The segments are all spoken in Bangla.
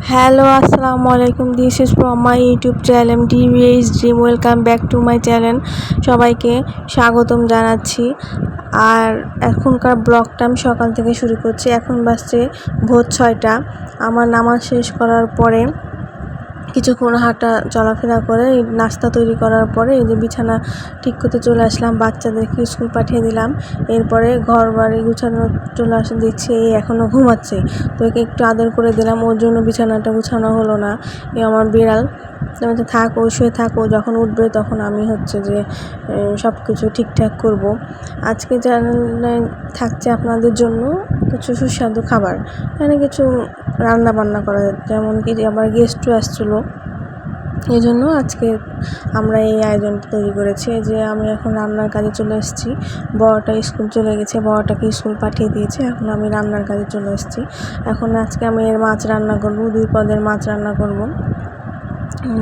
Hello, assalamu alaikum. This is from my YouTube channel DVH Dream. Welcome back to my channel. সবাইকে স্বাগতম জানাচ্ছি। আর এখনকার ব্লগটা আমি সকাল থেকে শুরু করছি। এখন বাজছে ভোর 6টা। আমার নামাজ শেষ করার পরে কিছুক্ষণ হাঁটা চলাফেরা করে নাস্তা তৈরি করার পরে এই যে বিছানা ঠিক করতে চলে আসলাম, বাচ্চাদেরকে স্কুল পাঠিয়ে দিলাম। এরপরে ঘর বাড়ি গুছানো চলে আসে, দেখছি এই এখনও ঘুমাচ্ছে, তো একে একটু আদর করে দিলাম। ওর জন্য বিছানাটা গুছানো হলো না। এ আমার বিড়াল, তো থাক, ও শুয়ে থাক, ও যখন উঠবে তখন আমি যে সব কিছু ঠিকঠাক করব। আজকে চ্যানেলে থাকছে আপনাদের জন্য কিছু সুস্বাদু খাবার, মানে কিছু রান্না বান্না করা, যেমন কি আবার গেস্টও আসছিলো, এই জন্য আজকে আমরা এই আয়োজনটা তৈরি করেছি। যে আমি এখন রান্নার কাজে চলে এসেছি। বড়টা স্কুল চলে গেছে, বড়টাকে স্কুল পাঠিয়ে দিয়েছে, এখন আমি রান্নার কাজে চলে এসেছি। এখন আজকে আমি এর মাছ রান্না করব, 2 পদের মাছ রান্না করব।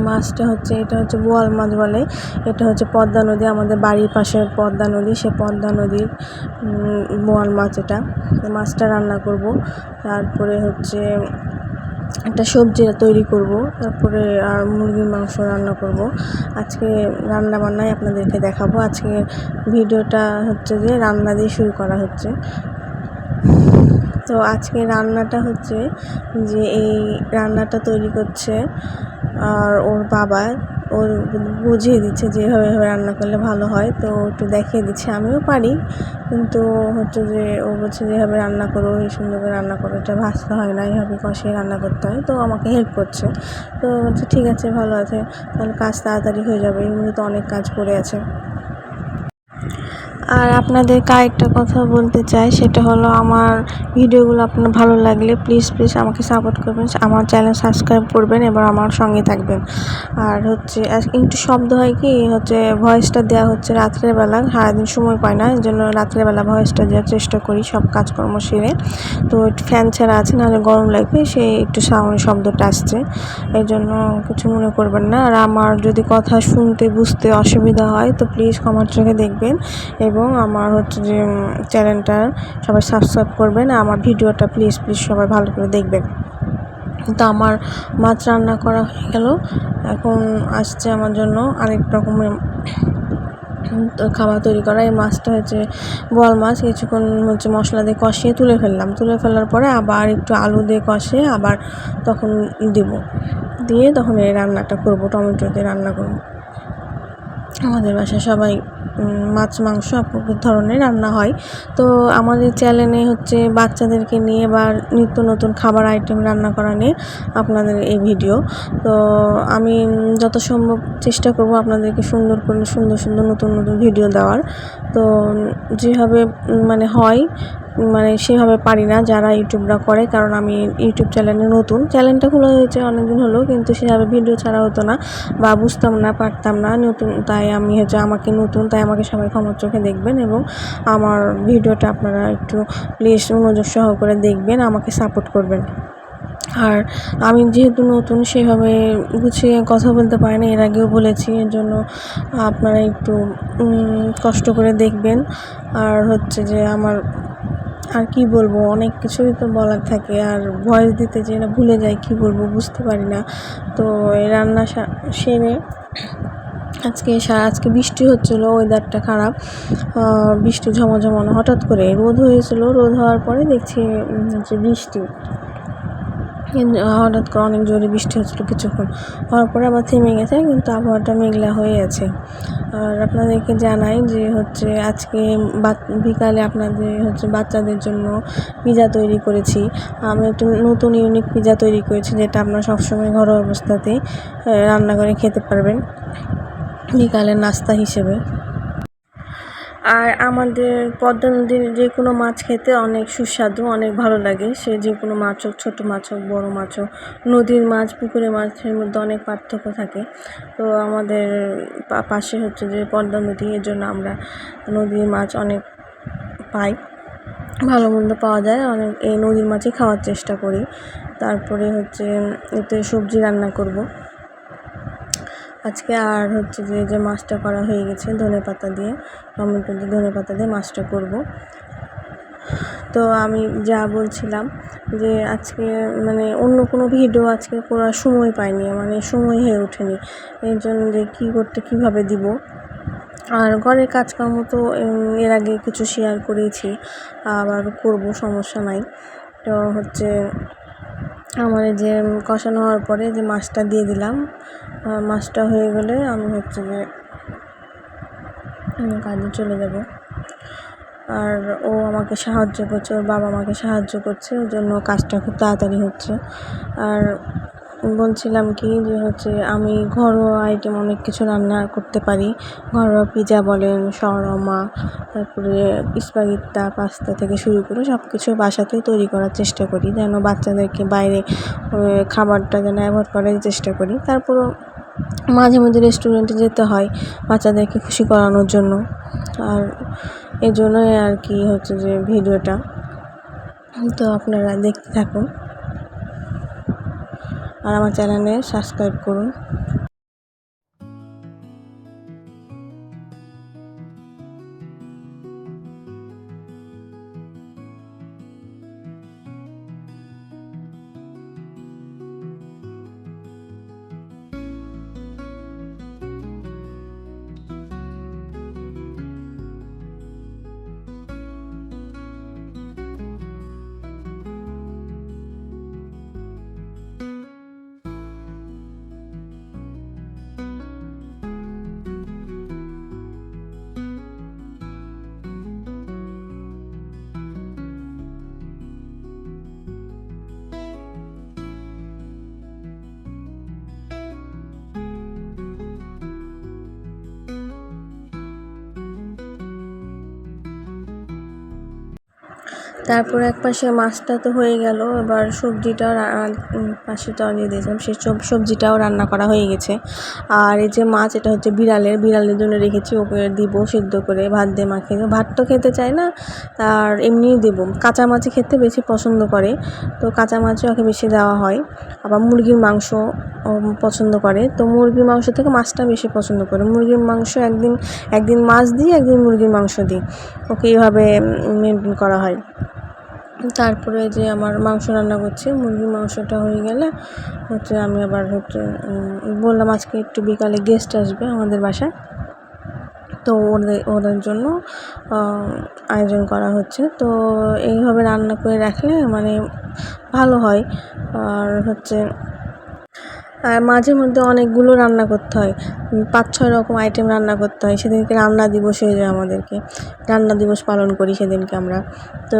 মাছটা এটা হচ্ছে বোয়াল মাছ বলে। এটা হচ্ছে পদ্মা নদী, আমাদের বাড়ির পাশে পদ্মা নদী, সে পদ্মা নদীর বোয়াল মাছ। এটা মাছটা রান্না করব। তারপরে একটা সবজি তৈরি করব, তারপরে আর মুরগির মাংস রান্না করব। আজকে রান্না বান্নাই আপনাদেরকে দেখাবো। আজকে ভিডিওটা যে রান্না দিয়ে শুরু করা হচ্ছে। তো আজকে রান্নাটা যে এই রান্নাটা তৈরি করছে আর ওর বাবা ওর বুঝিয়ে দিচ্ছে যে এভাবে রান্না করলে ভালো হয়, তো একটু দেখিয়ে দিচ্ছে। আমিও পারি, কিন্তু যে ও বলছে যে এভাবে রান্না করো, এই সুন্দর করে রান্না করো, এটা ভাজতে হয় না, এভাবে কষিয়ে রান্না করতে হয়। তো আমাকে হেল্প করছে, তো ঠিক আছে, ভালো আছে, তাহলে কাজ তাড়াতাড়ি হয়ে যাবে, এমনি তো অনেক কাজ পড়ে আছে। আর আপনাদেরকে আরেকটা কথা বলতে চাই, সেটা হলো আমার ভিডিওগুলো আপনার ভালো লাগলে প্লিজ আমাকে সাপোর্ট করবেন, আমার চ্যানেল সাবস্ক্রাইব করবেন এবং আমার সঙ্গে থাকবেন। আর একটু শব্দ হয়, কি ভয়েসটা দেওয়া হচ্ছে রাত্রের বেলা, সারাদিন সময় পাই না, এই জন্য রাত্রের বেলা ভয়েসটা দেওয়ার চেষ্টা করি সব কাজকর্ম সেরে। তো ফ্যান ছাড়া আছে, নাহলে গরম লাগবে, সেই একটু শব্দটা আসছে, এই জন্য কিছু মনে করবেন না। আর আমার যদি কথা শুনতে বুঝতে অসুবিধা হয় তো প্লিজ ক্ষমার চোখে দেখবেন, এবং আমার যে চ্যানেলটা সবাই সাবস্ক্রাইব করবেন, আমার ভিডিওটা প্লিজ সবাই ভালো করে দেখবেন। তো আমার মাছ রান্না করা হয়ে গেল, এখন আসছে আমার জন্য আরেক রকমের খাবার তৈরি করা। এই মাছটা বোয়াল মাছ, কিছুক্ষণ মশলা দিয়ে কষিয়ে তুলে ফেলার পরে আবার একটু আলু দিয়ে কষিয়ে আবার তখন দিয়ে তখন এই রান্নাটা করব, টমেটো দিয়ে রান্না করব। আমাদের বাসায় সবাই মাছ মাংস ধরনের রান্না হয়। তো আমাদের চ্যানেলে বাচ্চাদেরকে নিয়ে বা নিত্য নতুন খাবার আইটেম রান্না করা নিয়ে আপনাদের এই ভিডিও। তো আমি যত সম্ভব চেষ্টা করব আপনাদেরকে সুন্দর নতুন ভিডিও দেওয়ার। তো যেভাবে হয়, সেভাবে পারি না যারা ইউটিউবরা করে, কারণ আমি ইউটিউব চ্যানেলে নতুন, চ্যানেলটা খোলা হয়েছে অনেকদিন হলো, কিন্তু সেভাবে ভিডিও ছাড়া হতো না বা বুঝতাম না, পারতাম না, নতুন, তাই আমি আমাকে নতুন, তাই আমাকে সবাই ক্ষমার চোখে দেখবেন এবং আমার ভিডিওটা আপনারা একটু প্লিজ মনোযোগ সহকারে দেখবেন, আমাকে সাপোর্ট করবেন। আর আমি যেহেতু নতুন, সেভাবে গুছিয়ে কথা বলতে পারি না, এর আগেও বলেছি, এর জন্য আপনারা একটু কষ্ট করে দেখবেন। আর যে আমার আর কি বলবো, অনেক কিছুই তো বলার থাকে, আর ভয়েস দিতে যেয়ে না ভুলে যাই, কি বলবো বুঝতে পারি না। তো এই রান্না সেরে আজকে বৃষ্টি হচ্ছিলো, ওয়েদারটা খারাপ, বৃষ্টি ঝমঝমানো, হঠাৎ করে রোদ হয়েছিল, রোদ হওয়ার পরে দেখছি বৃষ্টি, হঠাৎ করে অনেক জোরে বৃষ্টি হচ্ছিলো, কিছুক্ষণ হওয়ার পরে আবার থেমে গেছে, কিন্তু আবহাওয়াটা মেঘলা হয়ে আছে। আর আপনাদেরকে জানাই যে আজকে বিকালে আপনাদের বাচ্চাদের জন্য পিজা তৈরি করেছি। আমি একটু নতুন ইউনিক পিজা তৈরি করেছি, যেটা আপনারা সবসময় ঘরোয়া অবস্থাতে রান্না করে খেতে পারবেন বিকালের নাস্তা হিসেবে। আর আমাদের পদ্মা নদীর যে কোনো মাছ খেতে অনেক সুস্বাদু, অনেক ভালো লাগে, সে যে কোনো মাছ হোক, ছোটো মাছ হোক, বড়ো মাছ হোক, নদীর মাছ পুকুরের মাছের মধ্যে অনেক পার্থক্য থাকে। তো আমাদের পাশে যে পদ্মা নদী, এর জন্য আমরা নদীর মাছ অনেক পাই, ভালো মন্দ পাওয়া যায়, অনেক এই নদীর মাছই খাওয়ার চেষ্টা করি। তারপরে এতে সবজি রান্না করব আজকে। আর যে মাছটা করা হয়ে গেছে ধনেপাতা দিয়ে, টমেটো দিয়ে ধনেপাতা দিয়ে মাছটা করব। তো আমি যা বলছিলাম যে আজকে মানে অন্য কোনো ভিডিও আজকে করার সময় পাইনি, মানে সময় হয়ে ওঠেনি, এর জন্য যে কীভাবে দিব। আর ঘরের কাজকর্ম তো এর আগে কিছু শেয়ার করেছি, আবার করব, সমস্যা নাই। তো হচ্ছে আমার এই যে কষানো হওয়ার পরে যে মাছটা দিয়ে দিলাম, মাছটা হয়ে গেলে আমি হচ্ছে যে কাজে চলে যাব। আর ও আমাকে সাহায্য করছে, ওর বাবা আমাকে সাহায্য করছে, ওই জন্য কাজটা খুব তাড়াতাড়ি হচ্ছে। আর বলছিলাম কি যে হচ্ছে আমি ঘরোয়া আইটেম অনেক কিছু রান্না করতে পারি। ঘরোয়া পিজা বলেন, শাওয়ারমা, তারপরে স্পাগেত্তি পাস্তা থেকে শুরু করে সব কিছু বাসাতেই তৈরি করার চেষ্টা করি, যেন বাচ্চাদেরকে বাইরে খাবারটা যেন অ্যাভয়েড করার চেষ্টা করি। তারপরও মাঝে মাঝে রেস্টুরেন্টে যেতে হয় বাচ্চাদেরকে খুশি করানোর জন্য। আর এই জন্যই আর কি হচ্ছে যে ভিডিওটা, তো আপনারা দেখতে থাকুন আর আমার চ্যানেলে সাবস্ক্রাইব করুন। তারপর একপাশে মাছটা তো হয়ে গেল, এবার সবজিটাও পাশে দিয়ে দিয়েছিলাম, সেই সবজিটাও রান্না করা হয়ে গেছে। আর এই যে মাছ, এটা হচ্ছে বিড়ালের জন্য রেখেছি, ওকে দিব সিদ্ধ করে ভাত দিয়ে মাখিয়ে। ভাত তো খেতে চায় না, আর এমনিই দেবো, কাঁচা মাছই খেতে বেশি পছন্দ করে, তো কাঁচা মাছও ওকে বেশি দেওয়া হয়। আবার মুরগির মাংস পছন্দ করে, তো মুরগির মাংস থেকে মাছটা বেশি পছন্দ করে। মুরগির মাংস একদিন মাছ দিই, একদিন মুরগির মাংস দিই, ওকে এইভাবে মেনটেন করা হয়। তারপরে যে আমার মাংস রান্না করছি, মুরগির মাংসটা হয়ে গেলে হচ্ছে আমি আবার হচ্ছে বললাম আজকে একটু বিকালে গেস্ট আসবে আমাদের বাসায়, তো ওদের জন্য আয়োজন করা হচ্ছে। তো এইভাবে রান্না করে রাখলে মানে ভালো হয়। আর হচ্ছে আর মাঝে মধ্যে অনেকগুলো রান্না করতে হয়, 5-6 রকম আইটেম রান্না করতে হয়। সেদিনকে রান্না দিবস হয়ে যায় আমাদেরকে, রান্না দিবস পালন করি সেদিনকে আমরা। তো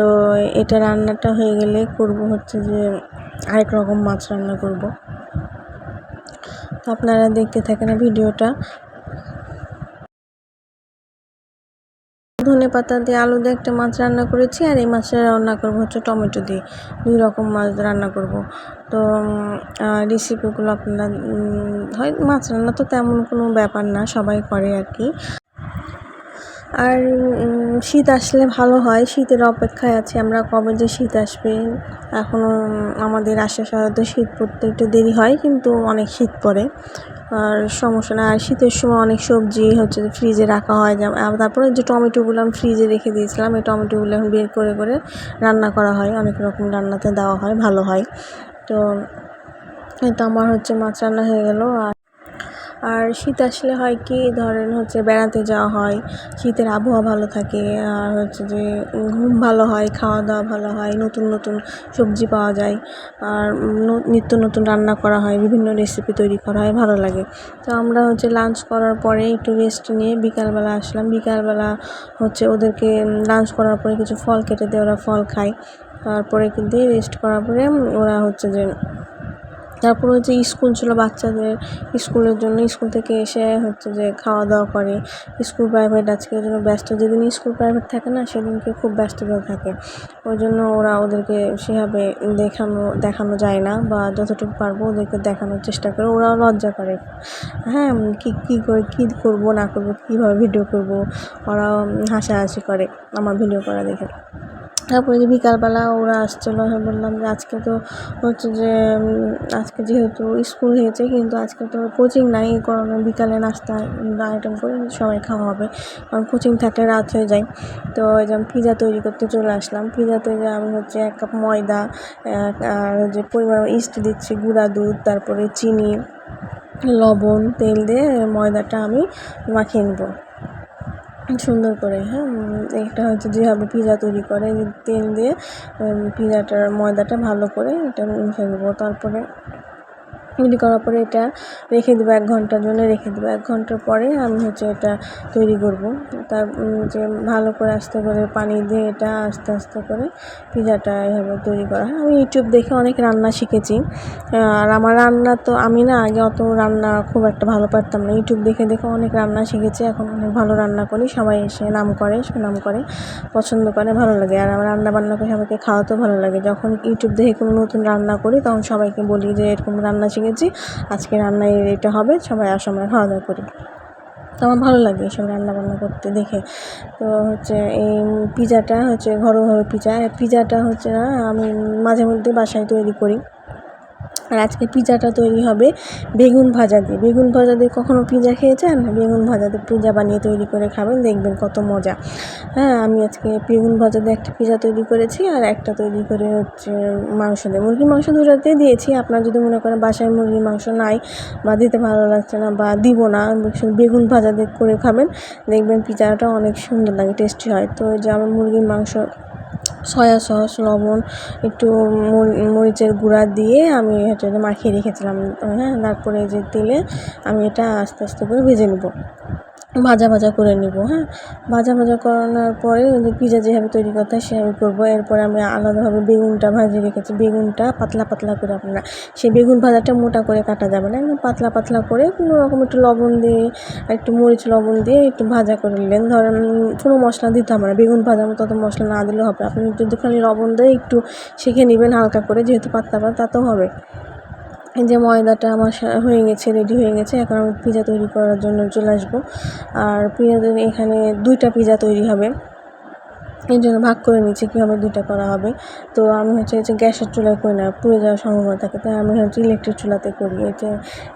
এটা রান্নাটা হয়ে গেলে করব হচ্ছে যে আরেক রকম মাছ রান্না করব। তো আপনারা দেখতে থাকেন ভিডিওটা। ধনেপাতা দিয়ে আলু দিয়ে একটা মাছ রান্না করেছি, আর এই মাছটা রান্না করবো হচ্ছে টমেটো দিয়ে, 2 রকম মাছ রান্না করব। তো রেসিপিগুলো আপনারা হয়, মাছ রান্না তো তেমন কোনো ব্যাপার না, সবাই করে আর কি। আর শীত আসলে ভালো হয়, শীতের অপেক্ষায় আছি আমরা, কবে যে শীত আসবে। এখনও আমাদের তো শীত পড়তে একটু দেরি হয়, কিন্তু অনেক শীত পড়ে, আর সমস্যা না। আর শীতের সময় অনেক সবজি হচ্ছে ফ্রিজে রাখা হয়, তারপরে যে টমেটোগুলো আমি ফ্রিজে রেখে দিয়েছিলাম, এই টমেটোগুলো এখন বের করে রান্না করা হয়, অনেক রকম রান্নাতে দেওয়া হয়, ভালো হয়। তো এটা আমার হচ্ছে মাছ রান্না হয়ে গেল। আর শীত আসলে হয় কি, ধরেন হচ্ছে বেড়াতে যাওয়া হয়, শীতের আবহাওয়া ভালো থাকে, আর হচ্ছে যে ঘুম ভালো হয়, খাওয়া দাওয়া ভালো হয়, নতুন নতুন সবজি পাওয়া যায়, আর নিত্য নতুন রান্না করা হয়, বিভিন্ন রেসিপি তৈরি করা হয়, ভালো লাগে। তো আমরা হচ্ছে লাঞ্চ করার পরে একটু রেস্ট নিয়ে বিকালবেলা আসলাম। বিকালবেলা হচ্ছে ওদেরকে লাঞ্চ করার পরে কিছু ফল কেটে দিয়ে ওরা ফল খায়, তারপরে কিন্তু রেস্ট করার পরে ওরা হচ্ছে যে তারপর হচ্ছে স্কুল ছিল বাচ্চাদের, স্কুলের জন্য স্কুল থেকে এসে হচ্ছে যে খাওয়া দাওয়া করে। স্কুল প্রাইভেট আজকে ওই জন্য ব্যস্ত, যেদিন স্কুল প্রাইভেট থাকে না সেদিনকে খুব ব্যস্ততা থাকে, ওই জন্য ওদেরকে সেভাবে দেখানো যায় না, বা যতটুকু পারবো ওদেরকে দেখানোর চেষ্টা করে। ওরাও লজ্জা করে, হ্যাঁ, কী করবো না করবো, কীভাবে ভিডিও করব, ওরাও হাসাহাসি করে আমার ভিডিও করা দেখে। তারপরে যে বিকালবেলা ওরা আসছিলো, বললাম যে আজকে তো হচ্ছে যে আজকে যেহেতু স্কুল হয়েছে কিন্তু আজকে তো কোচিং নাই, এই কারণে বিকালে নাস্তা আইটেম করে সবাই খাওয়া হবে, কারণ কোচিং থাকলে রাত হয়ে যায়। তো এই যে পিজা তৈরি করতে চলে আসলাম। পিজা তৈরি আমি হচ্ছে 1 কাপ ময়দা আর যে পরিমাণ ইস্ট দিচ্ছি, গুঁড়া দুধ, তারপরে চিনি, লবণ, তেল দিয়ে ময়দাটা আমি মাখিয়ে নেব সুন্দর করে। হ্যাঁ, এটা হচ্ছে যেভাবে পিজা তৈরি করে, তেল দিয়ে পিজাটার ময়দাটা ভালো করে এটা মিশিয়ে দেবো। তারপরে তৈরি করার পরে এটা রেখে দেবো, 1 ঘন্টার জন্য রেখে দেবো। 1 ঘন্টার পরে আমি হচ্ছে এটা তৈরি করব। তার যে ভালো করে আস্তে করে পানি দিয়ে এটা আস্তে আস্তে করে পিজাটা এভাবে তৈরি করা হয়। আমি ইউটিউব দেখে অনেক রান্না শিখেছি। আর আমার রান্না তো আমি না আগে অত রান্না খুব একটা ভালো পারতাম না, ইউটিউব দেখে দেখে অনেক রান্না শিখেছি। এখন অনেক ভালো রান্না করি, সবাই এসে নাম করে, সুনাম করে, পছন্দ করে, ভালো লাগে। আর আমার রান্না বান্না করে সবাইকে খাওয়াতেও ভালো লাগে। যখন ইউটিউব দেখে কোনো নতুন রান্না করি তখন সবাইকে বলি যে এরকম রান্না শিখেছি, আজকে রান্নায় এটা হবে, সবাই আসো আমরা খাওয়া দাওয়া করি। তো আমার ভালো লাগে এসব রান্নাবান্না করতে দেখে। তো হচ্ছে এই পিজাটা হচ্ছে ঘরোয়াভাবে পিজাটা হচ্ছে না আমি মাঝে মধ্যে বাসায় তৈরি করি। আর আজকে পিজাটা তৈরি হবে বেগুন ভাজা দিয়ে। বেগুন ভাজা দিয়ে কখনও পিজা খেয়েছেন? বেগুন ভাজা দিয়ে পিজা বানিয়ে তৈরি করে খাবেন, দেখবেন কত মজা। হ্যাঁ, আমি আজকে বেগুন ভাজা দিয়ে একটা পিজা তৈরি করেছি, আর একটা তৈরি করে হচ্ছে মাংস দিয়ে, মুরগির মাংস দুটোতেই দিয়েছি। আপনারা যদি মনে করেন বাসায় মুরগির মাংস নাই বা দিতে ভালো লাগছে না বা দিব না, বেগুন ভাজা দিয়ে করে খাবেন, দেখবেন পিজাটা অনেক সুন্দর লাগে, টেস্টি হয়। তো যে আমার মুরগির মাংস সয়া সস, লবণ, একটু মরিচের গুঁড়া দিয়ে আমি এটা মাখিয়ে রেখেছিলাম। হ্যাঁ, তারপরে যে তেলে আমি এটা আস্তে আস্তে করে ভেজে নেব, ভাজা ভাজা করে নেব। হ্যাঁ, ভাজা ভাজা করানোর পরে পিজা যেভাবে তৈরি করতে হয় সেভাবে করবো। এরপরে আমি আলাদাভাবে বেগুনটা ভাজিয়ে রেখেছি। বেগুনটা পাতলা পাতলা করে, আপনারা সেই বেগুন ভাজাটা মোটা করে কাটা যাবে না, একদম পাতলা পাতলা করে কোনো রকম একটু লবণ দিয়ে, একটু মরিচ লবণ দিয়ে একটু ভাজা করে নিলেন। ধরেন কোনো মশলা দিতে হবে না, বেগুন ভাজার মতো অত মশলা না দিলেও হবে। আপনি যদি খালি লবণ দিয়ে একটু শেখে নেবেন হালকা করে, যেহেতু পাতলা পাতলা তাতেও হবে। এই যে ময়দাটা আমার হয়ে গেছে, রেডি হয়ে গেছে। এখন আমি পিজা তৈরি করার জন্য চলে আসবো। আর পিজা এখানে 2টা পিজা তৈরি হবে, এই জন্য ভাগ করে নিচ্ছি কীভাবে 2টা করা হবে। তো আমি হচ্ছে গ্যাসের চুলায় করি না, পুড়ে যাওয়ার সম্ভাবনা থাকে, তাই আমি হচ্ছে ইলেকট্রিক চুলাতে করি। এটা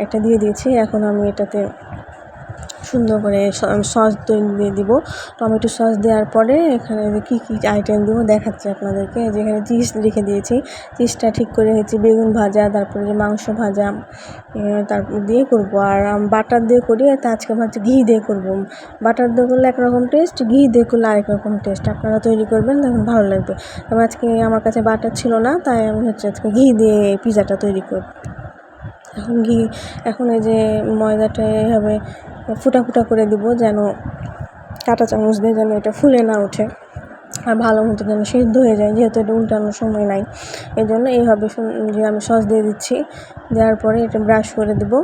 একটা দিয়ে দিয়েছি। এখন আমি এটাতে সুন্দর করে সস দিয়ে দিব। টমেটো সস দেওয়ার পরে এখানে কী কী আইটেম দেবো দেখাচ্ছি আপনাদেরকে। যেখানে চিজ রেখে দিয়েছি, চিজটা ঠিক করে হয়েছে বেগুন ভাজা, তারপরে যে মাংস ভাজা, তারপর দিয়ে করবো। আর বাটার দিয়ে করি, আর আজকে ভাবছি ঘি দিয়ে করবো। বাটার দিয়ে করলে একরকম টেস্ট, ঘি দিয়ে করলে আরেক রকম টেস্ট। আপনারা তৈরি করবেন, তখন ভালো লাগবে। তবে আজকে আমার কাছে বাটার ছিল না, তাই আমি হচ্ছে আজকে ঘি দিয়ে পিজাটা তৈরি করব। এখন এই যে ময়দাটা এভাবে ফুটা ফুটা করে দিব, যেন কাঁটা চামচ দিয়ে যেন এটা ফুলে না ওঠে, আর ভালো মতো যেন সিদ্ধ হয়ে যায়, যেহেতু এটা উল্টানোর সময় নাই। এই জন্য এইভাবে যে আমি সস দিয়ে দিচ্ছি। দেওয়ার পরে এটা ব্রাশ করে দেবো।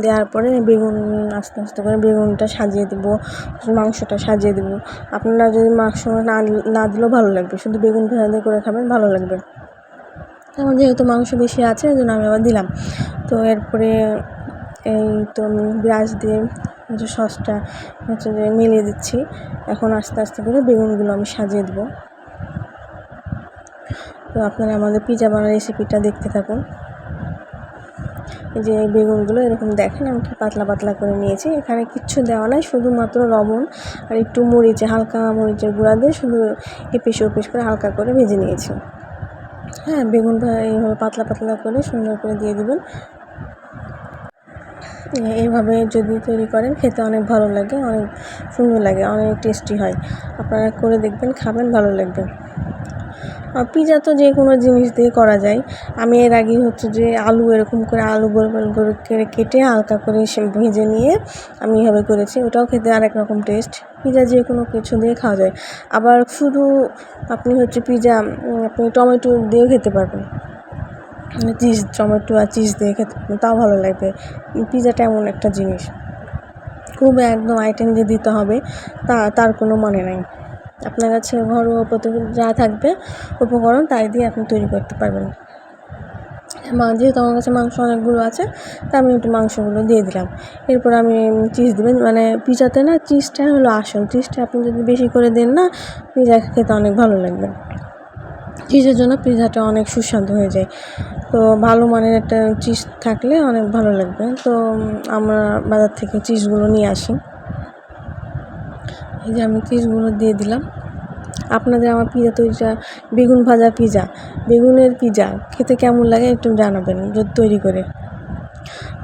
দেওয়ার পরে বেগুন আস্তে আস্তে করে বেগুনটা সাজিয়ে দেবো, মাংসটা সাজিয়ে দেবো। আপনারা যদি মাংস না দিলেও ভালো লাগবে, শুধু বেগুন ভাজা করে খাবেন, ভালো লাগবে। আমার যেহেতু মাংস বেশি আছে এই জন্য আমি আবার দিলাম। তো এরপরে এই তো আমি ব্রাশ দিয়ে হচ্ছে সসটা হচ্ছে যে মিলিয়ে দিচ্ছি। এখন আস্তে আস্তে করে বেগুনগুলো আমি সাজিয়ে দেবো। তো আপনারা আমাদের পিজা বানার রেসিপিটা দেখতে থাকুন। এই যে বেগুনগুলো এরকম দেখেন আমি কি পাতলা পাতলা করে নিয়েছি। এখানে কিচ্ছু দেওয়া নাই, শুধুমাত্র লবণ আর একটু মরিচে, হালকা মরিচের গুঁড়া দিয়ে শুধু এপিস ওপিস করে হালকা করে ভেজে নিয়েছি। হ্যাঁ, বেগুনটা এইভাবে পাতলা পাতলা করে সুন্দর করে দিয়ে দেবেন। এইভাবে যদি তৈরি করেন খেতে অনেক ভালো লাগে, অনেক সুন্দর লাগে, অনেক টেস্টি হয়। আপনারা করে দেখবেন, খাবেন, ভালো লাগবে। পিজা তো যে কোনো জিনিস দিয়ে করা যায়। আমি এর আগে হচ্ছে যে আলু এরকম করে আলু গোল গোল করে কেটে হালকা করে ভেজে নিয়ে আমি এভাবে করেছি, ওটাও খেতে আরেক রকম টেস্ট। পিজা যে কোনো কিছু দিয়ে খাওয়া যায়। আবার শুধু আপনি হচ্ছে পিজা আপনি টমেটো দিয়েও খেতে পারবেন, টমেটো আর চিজ দিয়ে খেতে তাও ভালো লাগবে। পিজাটা এমন একটা জিনিস, খুব একদম আইটেম যে দিতে হবে তার কোনো মানে নাই। আপনার কাছে ঘরোয়া যা থাকবে উপকরণ তাই দিয়ে আপনি তৈরি করতে পারবেন। যেহেতু আমার কাছে মাংস অনেকগুলো আছে, তা আমি একটু মাংসগুলো দিয়ে দিলাম। এরপর আমি চিজ দেবেন, মানে পিজাতে না চিজটা হলো আসল। চিজটা আপনি যদি বেশি করে দেন না, পিজা খেতে অনেক ভালো লাগবে। চিজের জন্য পিৎজাটা অনেক সুস্বাদু হয়ে যায়। তো ভালো মানের একটা চিজ থাকলে অনেক ভালো লাগবে। তো আমরা বাজার থেকে চিজগুলো নিয়ে আসি। এই যে আমি চিজগুলো দিয়ে দিলাম। আপনাদের আমার পিৎজা তৈরিটা বেগুন ভাজা পিৎজা, বেগুনের পিৎজা খেতে কেমন লাগে একটু জানাবেন যদি তৈরি করে।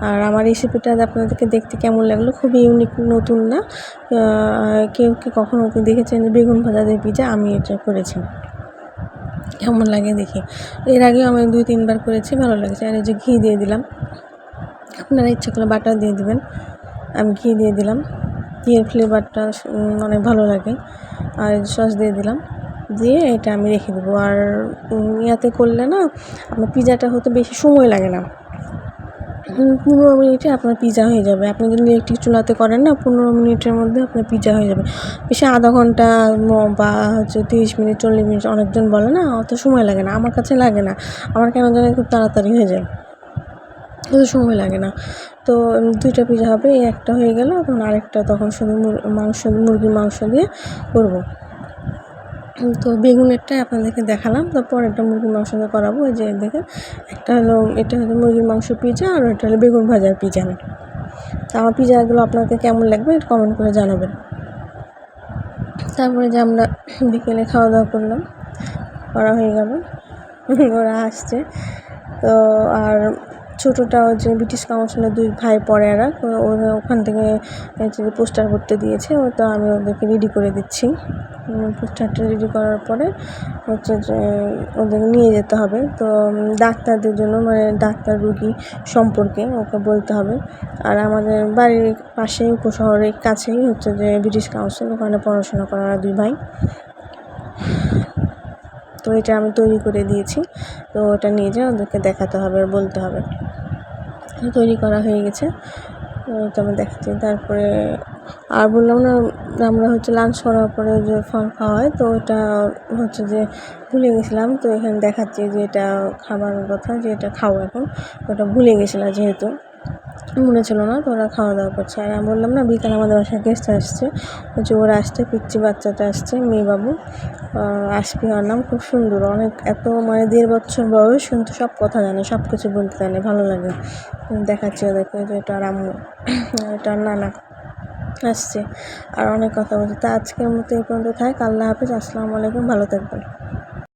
আর আমার রেসিপিটা আপনাদেরকে দেখতে কেমন লাগলো, খুবই ইউনিক, নতুন না। কেউ কি কখনো দেখেছেন যে বেগুন ভাজা দিয়ে পিৎজা? আমি এটা করেছি, কেমন লাগে দেখি। এর আগেও আমি 2-3 বার করেছি, ভালো লাগছে। আর এই যে ঘি দিয়ে দিলাম, আপনারা ইচ্ছা করলে বাটার দিয়ে দিবেন, আমি ঘি দিয়ে দিলাম। ঘিয়ের ফ্লেভারটা অনেক ভালো লাগে। আর সস দিয়ে দিলাম, দিয়ে এটা আমি রেখে দেবো। আর ইয়াতে করলে না আপনার পিৎজাটা হতে বেশি সময় লাগে না। 15 মিনিটে আপনার পিৎজা হয়ে যাবে। আপনি যদি ইলেকট্রিক চুলাতে করেন না, 15 মিনিটের মধ্যে আপনার পিৎজা হয়ে যাবে। বেশি আধা ঘন্টা বা 30 মিনিট 40 মিনিট অনেকজন বলে না, অত সময় লাগে না। আমার কাছে লাগে না, আমার কেন জানি খুব তাড়াতাড়ি হয়ে যায়, অত সময় লাগে না। তো 2টা পিৎজা হবে, এই একটা হয়ে গেল, তখন আরেকটা তখন শুধু মুরগির মাংস দিয়ে করবো। তো বেগুনেরটাই আপনাদেরকে দেখালাম, তো পরেরটা মুরগির মাংস দিয়ে করাবো। ওই যে দেখেন, একটা হলো এটা হলো মুরগির মাংস পিৎজা, আর এটা হলো বেগুন ভাজার পিৎজা। তো আমার পিৎজাগুলো আপনাকে কেমন লাগবে একটু কমেন্ট করে জানাবেন। তারপরে যে আমরা বিকেলে খাওয়া দাওয়া করলাম, করা হয়ে গেল, ওরা আসছে। তো আর ছোটোটা যে ব্রিটিশ কাউন্সিলের 2 ভাই পড়ে, ওরা ওখান থেকে পোস্টার করতে দিয়েছে, তো আমি ওদেরকে রেডি করে দিচ্ছি। পোস্টারটা রেডি করার পরে হচ্ছে যে ওদেরকে নিয়ে যেতে হবে। তো ডাক্তারদের জন্য, মানে ডাক্তার রুগী সম্পর্কে ওকে বলতে হবে। আর আমাদের বাড়ির পাশেই, উপশহরের কাছেই হচ্ছে যে ব্রিটিশ কাউন্সিল, ওখানে পড়াশোনা করা 2 ভাই। তো এটা আমি তৈরি করে দিয়েছি, তো ওটা নিয়ে যেয়ে ওদেরকে দেখাতে হবে আর বলতে হবে। তৈরি করা হয়ে গেছে, তো আমি দেখাচ্ছি। তারপরে আর বললাম না, আমরা হচ্ছে লাঞ্চ করার পরে যে ফল খাওয়া হয়, তো ওটা হচ্ছে যে ভুলে গেছিলাম। তো এখানে দেখাচ্ছি যে এটা খাবারের কথা, যে এটা খাও এখন, ওটা ভুলে গেছিলাম যেহেতু মনে ছিল না। তো ওরা খাওয়া দাওয়া করছে। আর আমি বললাম না, বিকালে আমাদের বাসায় গেস্ট আসছে, হচ্ছে ওরা আসছে, পিচ্চি বাচ্চাটা আসছে, মেয়ে বাবু আসপি ওর নাম। খুব সুন্দর, অনেক এত মানে 1.5 বছর বয়স, কিন্তু সব কথা জানে, সব কিছু বলতে জানে, ভালো লাগে। দেখাচ্ছি ওদেরকে যে এটা আর আম্মু, এটা নানা আসছে, আর অনেক কথা বলছে। তা আজকের মতো এই পর্যন্ত থাক। আল্লাহ হাফিজ, আসসালামু আলাইকুম, ভালো থাকবেন।